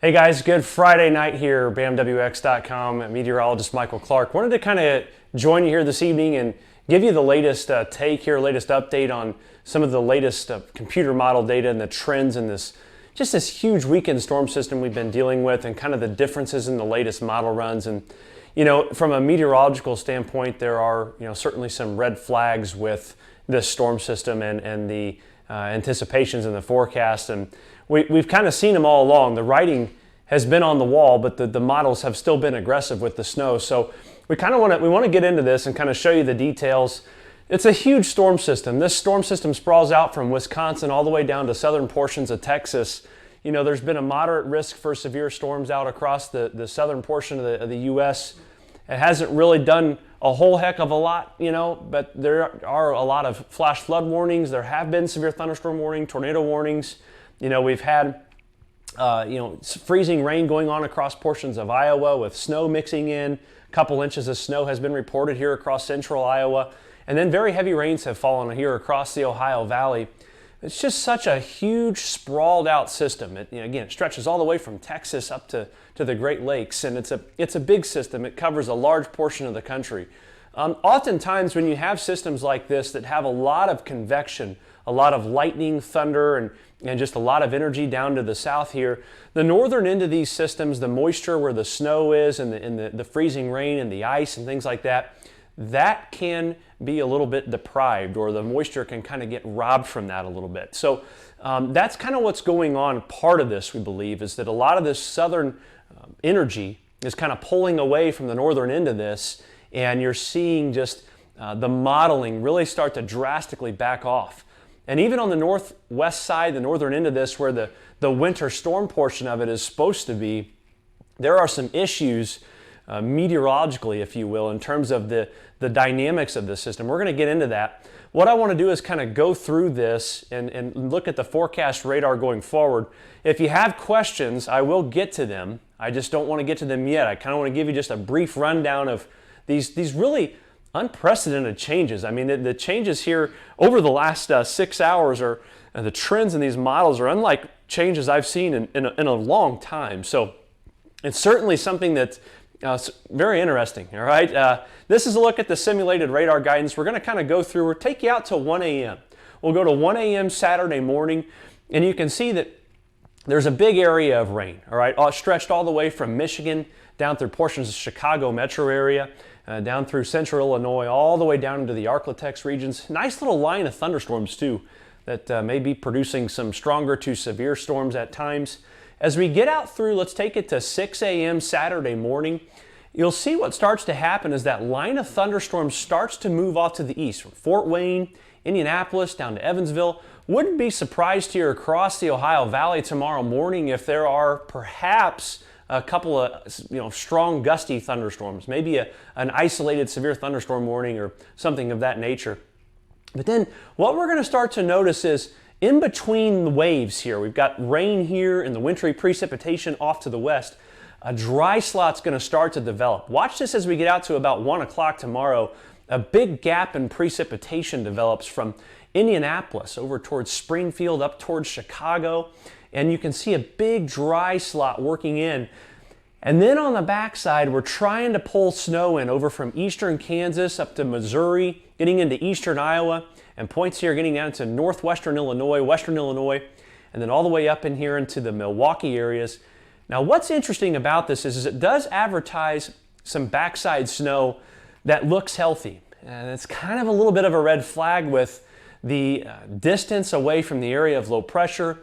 Hey guys, good Friday night here, BAMWX.com, meteorologist Michael Clark. Wanted to kind of join you here this evening and give you the latest take here, latest update on some of the latest computer model data and the trends in this huge weekend storm system we've been dealing with, and kind of the differences in the latest model runs. And from a meteorological standpoint, there are certainly some red flags with this storm system and the anticipations in the forecast. And we've kind of seen them all along. The writing has been on the wall, but the models have still been aggressive with the snow. So we want to get into this and kind of show you the details. It's a huge storm system. This storm system sprawls out from Wisconsin all the way down to southern portions of Texas. There's been a moderate risk for severe storms out across the southern portion of the U.S. It hasn't really done a whole heck of a lot, but there are a lot of flash flood warnings. There have been severe thunderstorm warning, tornado warnings. We've had freezing rain going on across portions of Iowa with snow mixing in. A couple inches of snow has been reported here across central Iowa. And then very heavy rains have fallen here across the Ohio Valley. It's just such a huge, sprawled out system. It stretches all the way from Texas up to the Great Lakes, and it's a big system. It covers a large portion of the country. Oftentimes when you have systems like this that have a lot of convection, a lot of lightning, thunder, and just a lot of energy down to the south here, the northern end of these systems, the moisture where the snow is and the freezing rain and the ice and things like that, that can be a little bit deprived, or the moisture can kind of get robbed from that a little bit. So that's kind of what's going on. Part of this, we believe, is that a lot of this southern energy is kind of pulling away from the northern end of this, and you're seeing just the modeling really start to drastically back off. And even on the northwest side, the northern end of this, where the winter storm portion of it is supposed to be, there are some issues meteorologically, if you will, in terms of the dynamics of the system. We're going to get into that. What I want to do is kind of go through this and look at the forecast radar going forward. If you have questions, I will get to them. I just don't want to get to them yet. I kind of want to give you just a brief rundown of these really unprecedented changes. I mean, the changes here over the last 6 hours are the trends in these models are unlike changes I've seen in a long time. So it's certainly something that's very interesting. All right, this is a look at the simulated radar guidance. We're going to kind of go through. We'll take you out to 1 a.m. We'll go to 1 a.m. Saturday morning, and you can see that there's a big area of rain. All right, stretched all the way from Michigan down through portions of Chicago metro area, down through central Illinois, all the way down into the Arklatex regions. Nice little line of thunderstorms too that may be producing some stronger to severe storms at times. As we get out through, let's take it to 6 a.m. Saturday morning, you'll see what starts to happen is that line of thunderstorms starts to move off to the east from Fort Wayne, Indianapolis, down to Evansville. Wouldn't be surprised here across the Ohio Valley tomorrow morning if there are perhaps a couple of strong gusty thunderstorms, maybe an isolated severe thunderstorm warning or something of that nature. But then what we're going to start to notice is in between the waves here, we've got rain here and the wintry precipitation off to the west. A dry slot's going to start to develop. Watch this as we get out to about 1 o'clock tomorrow. A big gap in precipitation develops from Indianapolis over towards Springfield up towards Chicago, and you can see a big dry slot working in. And then on the backside, we're trying to pull snow in over from eastern Kansas up to Missouri, getting into eastern Iowa, and points here getting down to northwestern Illinois, western Illinois, and then all the way up in here into the Milwaukee areas. Now what's interesting about this is it does advertise some backside snow that looks healthy. And it's kind of a little bit of a red flag with the distance away from the area of low pressure,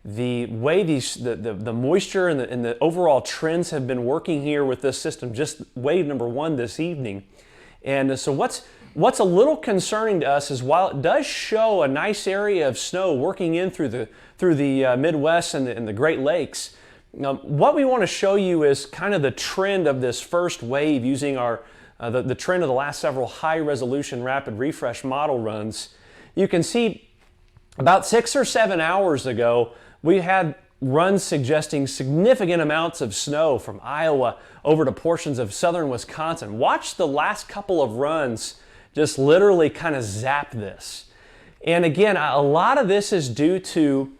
the way the moisture and the overall trends have been working here with this system, just wave number 1 this evening. And so what's a little concerning to us is while it does show a nice area of snow working in through the Midwest and the Great Lakes, what we want to show you is kind of the trend of this first wave using the trend of the last several high resolution rapid refresh model runs. You can see about 6 or 7 hours ago, we had runs suggesting significant amounts of snow from Iowa over to portions of southern Wisconsin. Watch the last couple of runs just literally kind of zap this. And again, a lot of this is due to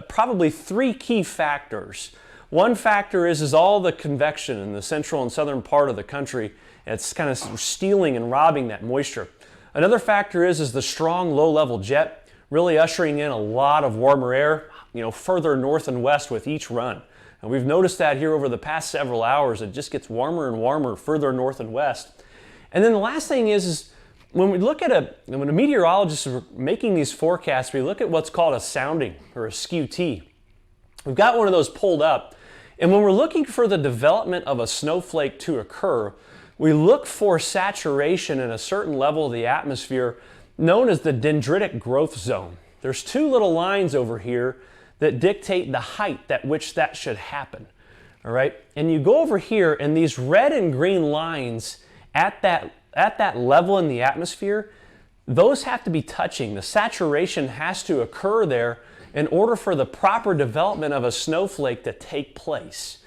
probably 3 key factors. One factor is all the convection in the central and southern part of the country. It's kind of stealing and robbing that moisture. Another factor is the strong low-level jet, really ushering in a lot of warmer air, further north and west with each run. And we've noticed that here over the past several hours. It just gets warmer and warmer further north and west. And then the last thing is when we look at when a meteorologist is making these forecasts, we look at what's called a sounding or a skew-T. We've got one of those pulled up. And when we're looking for the development of a snowflake to occur, we look for saturation in a certain level of the atmosphere known as the dendritic growth zone. There's two little lines over here that dictate the height at which that should happen. All right? And you go over here, and these red and green lines at that level in the atmosphere, those have to be touching. The saturation has to occur there in order for the proper development of a snowflake to take place.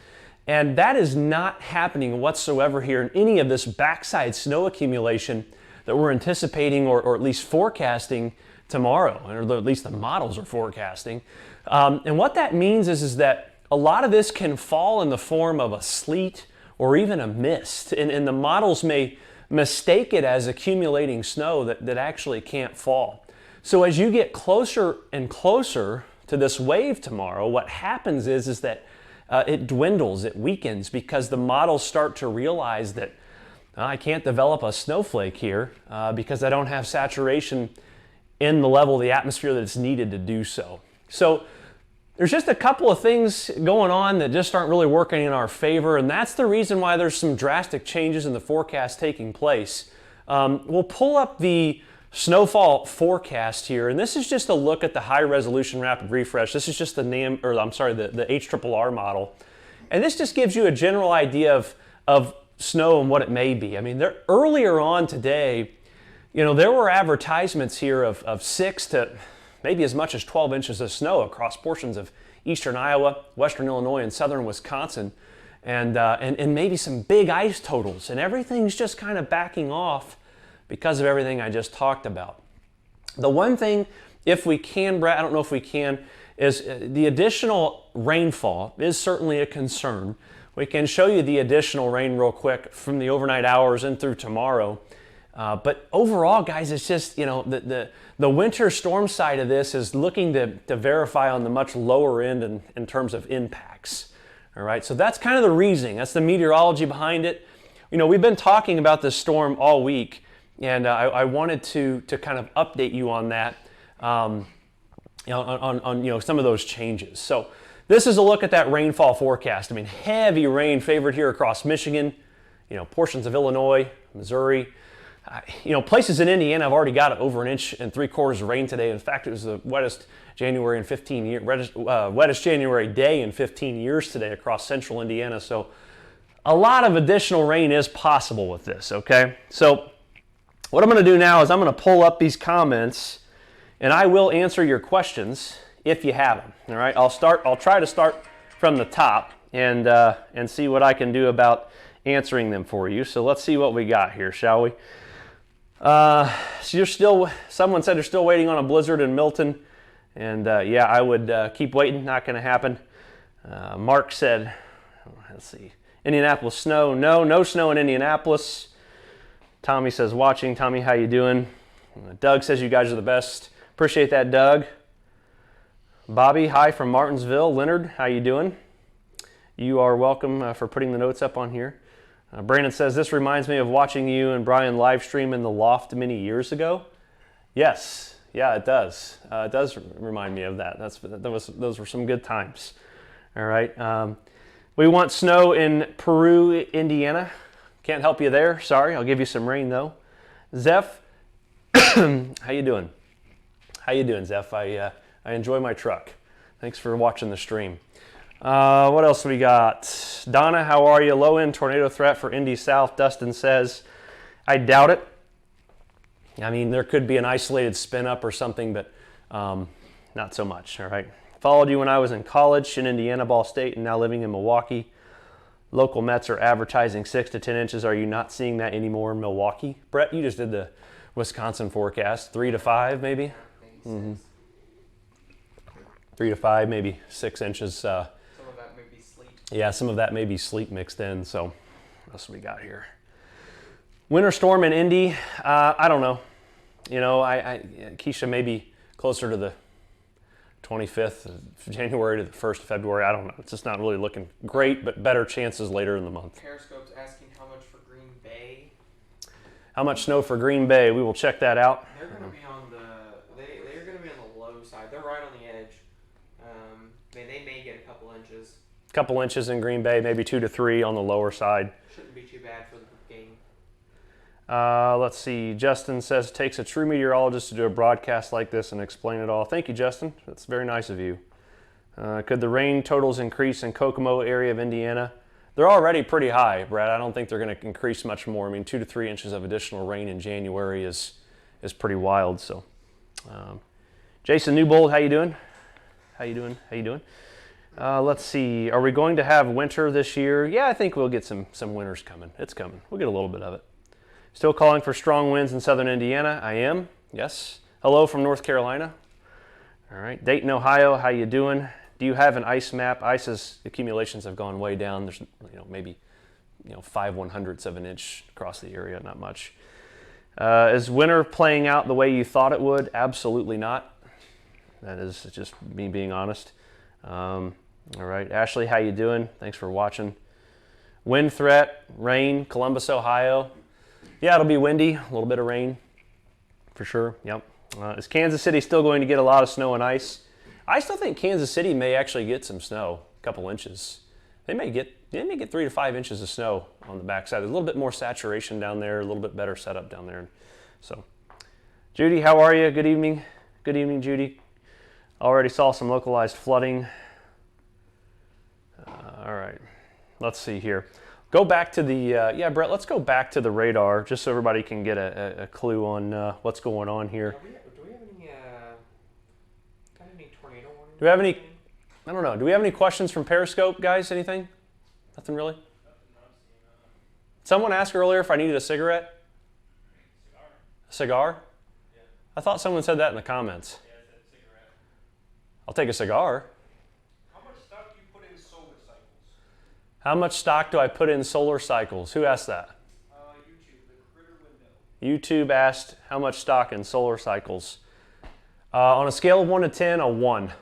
And that is not happening whatsoever here in any of this backside snow accumulation that we're anticipating or at least forecasting tomorrow, or at least the models are forecasting. And what that means is that a lot of this can fall in the form of a sleet or even a mist. And the models may mistake it as accumulating snow that actually can't fall. So as you get closer and closer to this wave tomorrow, what happens is that it dwindles, it weakens, because the models start to realize that I can't develop a snowflake here because I don't have saturation in the level of the atmosphere that's needed to do so. So there's just a couple of things going on that just aren't really working in our favor, and that's the reason why there's some drastic changes in the forecast taking place. We'll pull up the snowfall forecast here, and this is just a look at the high resolution rapid refresh. This is just the HRRR model, and this just gives you a general idea of snow and what it may be. I mean, earlier on today, there were advertisements here of 6 to maybe as much as 12 inches of snow across portions of eastern Iowa, western Illinois, and southern Wisconsin, and maybe some big ice totals. And everything's just kind of backing off because of everything I just talked about. The one thing, if we can, Brett, I don't know if we can, is the additional rainfall is certainly a concern. We can show you the additional rain real quick from the overnight hours and through tomorrow. But overall, guys, it's just, the winter storm side of this is looking to verify on the much lower end in terms of impacts. All right, so that's kind of the reasoning. That's the meteorology behind it. We've been talking about this storm all week, and I wanted to kind of update you on that, on some of those changes. So this is a look at that rainfall forecast. I mean, heavy rain favored here across Michigan, portions of Illinois, Missouri. Places in Indiana have already got over 1.75 inches of rain today. In fact, it was the wettest January in 15 years, wettest January day in 15 years today across central Indiana. So a lot of additional rain is possible with this, okay? So what I'm going to do now is I'm going to pull up these comments, and I will answer your questions if you have them, all right? I'll try to start from the top and see what I can do about answering them for you. So let's see what we got here, shall we? So someone said they're still waiting on a blizzard in Milton, and yeah, I would keep waiting. Not going to happen. Mark said, let's see, Indianapolis snow. No snow in Indianapolis. Tommy says watching. Tommy, how you doing? Doug says you guys are the best. Appreciate that, Doug. Bobby, hi from Martinsville. Leonard, how you doing? You are welcome for putting the notes up on here. Brandon says, this reminds me of watching you and Brian live stream in the loft many years ago. Yes, yeah, it does. It does remind me of that. Those were some good times. All right. We want snow in Peru, Indiana. Can't help you there. Sorry, I'll give you some rain though. Zeph, how you doing? How you doing, Zeph? I enjoy my truck. Thanks for watching the stream. What else we got? Donna, how are you? Low-end tornado threat for Indy South. Dustin says, I doubt it. I mean, there could be an isolated spin up or something, but not so much, all right? Followed you when I was in college in Indiana, Ball State, and now living in Milwaukee. Local Mets are advertising 6 to 10 inches. Are you not seeing that anymore in Milwaukee? Brett, you just did the Wisconsin forecast. 3 to 5, maybe? Mm-hmm. 3 to 5, maybe 6 inches. Some of that may be sleet. Yeah, some of that may be sleet mixed in. So what else we got here? Winter storm in Indy. I don't know. Keisha maybe closer to the 25th of January to the 1st of February. I don't know. It's just not really looking great, but better chances later in the month. Periscope's asking how much for Green Bay. How much snow for Green Bay? We will check that out. They're going to be on they're going to be on the low side. They're right on the edge. They may get a couple inches. A couple inches in Green Bay, maybe 2 to 3 on the lower side. Shouldn't be too bad for the game. Let's see. Justin says it takes a true meteorologist to do a broadcast like this and explain it all. Thank you, Justin. That's very nice of you. Could the rain totals increase in Kokomo area of Indiana? They're already pretty high, Brad. I don't think they're going to increase much more. I mean, 2 to 3 inches of additional rain in January is pretty wild. So, Jason Newbold, how you doing? How you doing? Let's see. Are we going to have winter this year? Yeah, I think we'll get some winters coming. It's coming. We'll get a little bit of it. Still calling for strong winds in southern Indiana. I am. Yes. Hello from North Carolina. All right. Dayton, Ohio. How you doing? Do you have an ice map? Ice's accumulations have gone way down. There's maybe 5/100ths of an inch across the area. Not much. Is winter playing out the way you thought it would? Absolutely not. That is just me being honest. All right. Ashley, how you doing? Thanks for watching. Wind threat, rain, Columbus, Ohio. Yeah, it'll be windy, a little bit of rain for sure. Yep. Is Kansas City still going to get a lot of snow and ice? I still think Kansas City may actually get some snow, a couple inches. They may get 3 to 5 inches of snow on the backside. There's a little bit more saturation down there, a little bit better setup down there. So, Judy, how are you? Good evening. Good evening, Judy. Already saw some localized flooding. All right. Let's see here. Go back to the, Brett, let's go back to the radar just so everybody can get a clue on what's going on here. Do we have any tornado warnings? Do we have any, I don't know, do we have any questions from Periscope, guys? Anything? Nothing really? Someone asked earlier if I needed a cigarette? A cigar? Yeah. I thought someone said that in the comments. Yeah, I said cigarette. I'll take a cigar. How much stock do you put in solar cycles? How much stock do I put in solar cycles? Who asked that? YouTube, the critter window. YouTube asked how much stock in solar cycles. On a scale of 1 to 10, a 1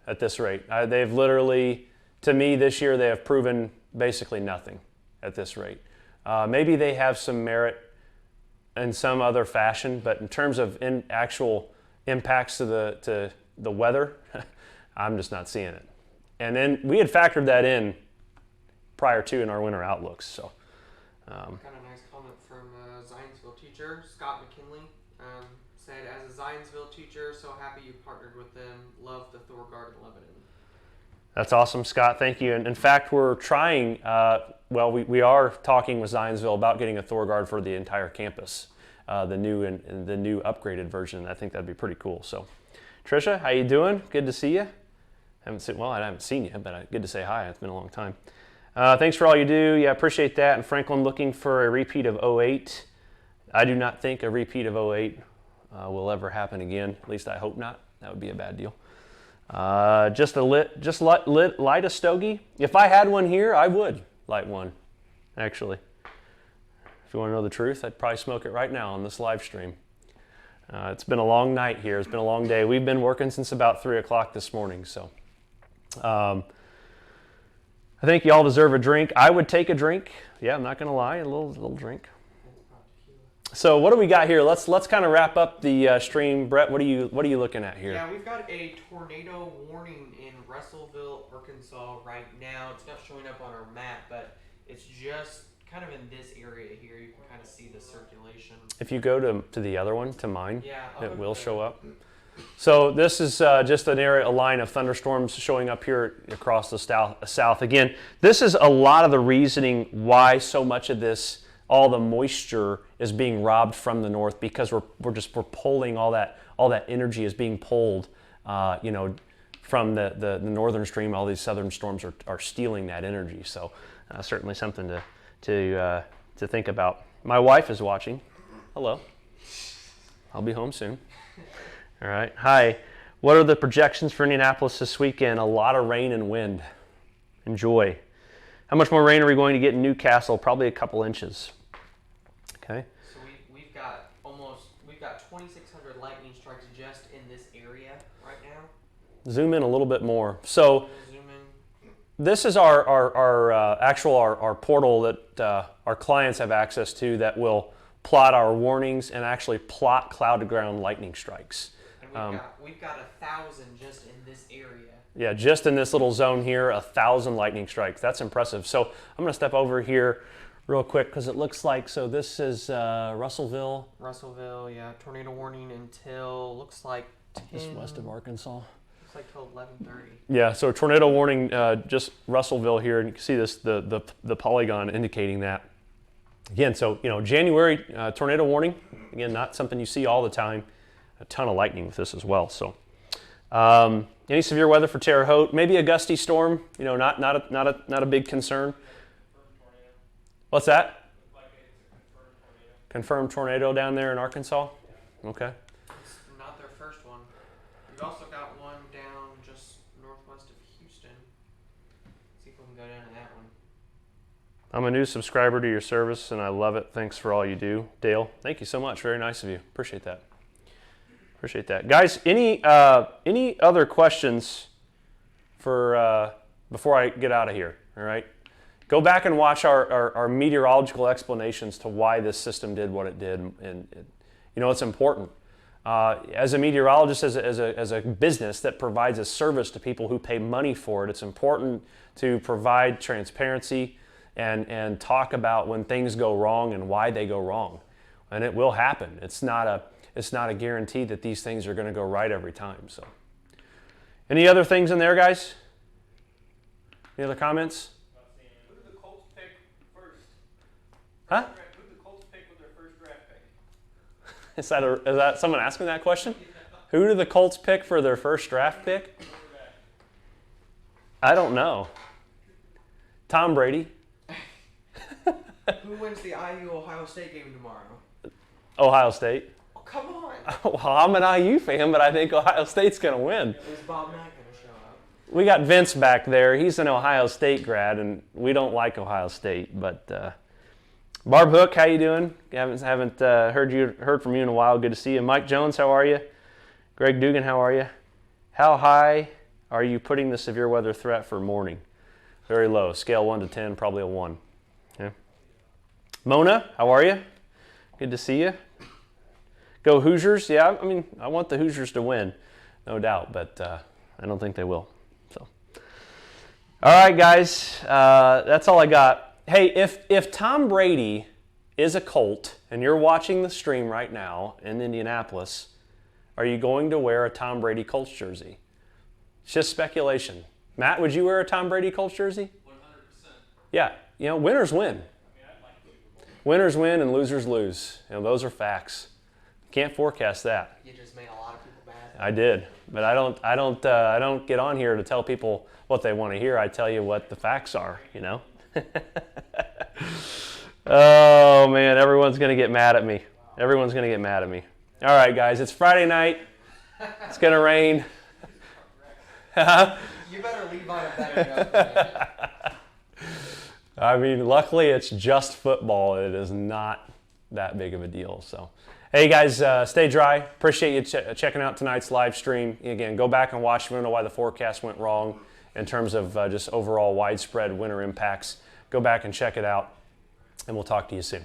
at this rate. They've literally, to me this year, they have proven basically nothing at this rate. Maybe they have some merit in some other fashion, but in terms of actual impacts to the weather, I'm just not seeing it. And then we had factored that in prior to in our winter outlooks. So, Got a nice comment from a Zionsville teacher, Scott McKinley. Said, as a Zionsville teacher, so happy you partnered with them. Love the Thorgard in Lebanon. That's awesome, Scott. Thank you. And in fact, we're trying, we are talking with Zionsville about getting a Thorgard for the entire campus, the new and the new upgraded version. I think that'd be pretty cool. So, Trisha, how you doing? Good to see you. I haven't seen you, but good to say hi. It's been a long time. Thanks for all you do. Yeah, appreciate that. And Franklin looking for a repeat of 08. I do not think a repeat of 08 will ever happen again. At least I hope not. That would be a bad deal. Light a stogie. If I had one here, I would light one, actually. If you want to know the truth, I'd probably smoke it right now on this live stream. It's been a long night here. It's been a long day. We've been working since about 3 o'clock this morning. So I think y'all deserve a drink. I would take a drink. Yeah, I'm not going to lie, a little drink. So what do we got here? Let's kind of wrap up the stream. Brett, what are you looking at here? Yeah, we've got a tornado warning in Russellville, Arkansas right now. It's not showing up on our map, but it's just kind of in this area here. You can kind of see the circulation. If you go to the other one, to mine, yeah, it will show up. So this is just a line of thunderstorms showing up here across the south. Again, this is a lot of the reasoning why so much of this, all the moisture is being robbed from the north, because we're pulling all that energy is being pulled, from the northern stream. All these southern storms are stealing that energy. So certainly something to think about. My wife is watching. Hello. I'll be home soon. All right. Hi. What are the projections for Indianapolis this weekend? A lot of rain and wind. Enjoy. How much more rain are we going to get in Newcastle? Probably a couple inches. Okay. So we've got 2,600 lightning strikes just in this area right now. Zoom in a little bit more. So Zoom in. this is our portal that our clients have access to that will plot our warnings and actually plot cloud to ground lightning strikes. And we've got 1,000 just in this area. Yeah, just in this little zone here, 1,000 lightning strikes. That's impressive. So I'm going to step over here real quick because it looks like, so this is Russellville. Russellville, yeah, tornado warning until looks like 10, Just west of Arkansas. looks like till 11:30. Yeah, so tornado warning, just Russellville here, and you can see this the polygon indicating that. Again, so January tornado warning. Again, not something you see all the time. A ton of lightning with this as well. So, any severe weather for Terre Haute? Maybe a gusty storm. Not a big concern. What's that? Confirmed tornado down there in Arkansas. Okay. It's not their first one. We've also got one down just northwest of Houston. See if we can go down to that one. I'm a new subscriber to your service and I love it. Thanks for all you do. Dale, thank you so much. Very nice of you. Appreciate that. Appreciate that. Guys, any other questions for before I get out of here? All right. Go back and watch our meteorological explanations to why this system did what it did. And it's important. As a meteorologist, as a business that provides a service to people who pay money for it, it's important to provide transparency and talk about when things go wrong and why they go wrong. And it will happen. It's not a guarantee that these things are going to go right every time. So, any other things in there, guys? Any other comments? Who did the Colts pick first? Huh? Who did the Colts pick with their first draft pick? Is that someone asking that question? Who did the Colts pick for their first draft pick? I don't know. Tom Brady. Who wins the IU-Ohio State game tomorrow? Ohio State. Oh, come on. Well, I'm an IU fan, but I think Ohio State's going to win. Is Bob Mack going to show up? We got Vince back there. He's an Ohio State grad, and we don't like Ohio State. But Barb Hook, how you doing? Haven't heard from you in a while. Good to see you. Mike Jones, how are you? Greg Dugan, how are you? How high are you putting the severe weather threat for morning? Very low. Scale 1 to 10, probably a 1. Yeah. Mona, how are you? Good to see you. Go Hoosiers. Yeah, I mean, I want the Hoosiers to win, no doubt, but I don't think they will. So, all right, guys, that's all I got. Hey, if Tom Brady is a Colt and you're watching the stream right now in Indianapolis, are you going to wear a Tom Brady Colts jersey? It's just speculation. Matt, would you wear a Tom Brady Colts jersey? 100%. Yeah, winners win. Winners win and losers lose. Those are facts. Can't forecast that. You just made a lot of people mad. I did, but I don't get on here to tell people what they want to hear. I tell you what the facts are. Oh man, everyone's gonna get mad at me. Everyone's gonna get mad at me. All right, guys, it's Friday night. It's gonna rain. You better leave on a better note, man. I mean, luckily it's just football. It is not that big of a deal. So, hey guys, stay dry. Appreciate you checking out tonight's live stream. Again, go back and watch. We don't know why the forecast went wrong in terms of just overall widespread winter impacts. Go back and check it out, and we'll talk to you soon.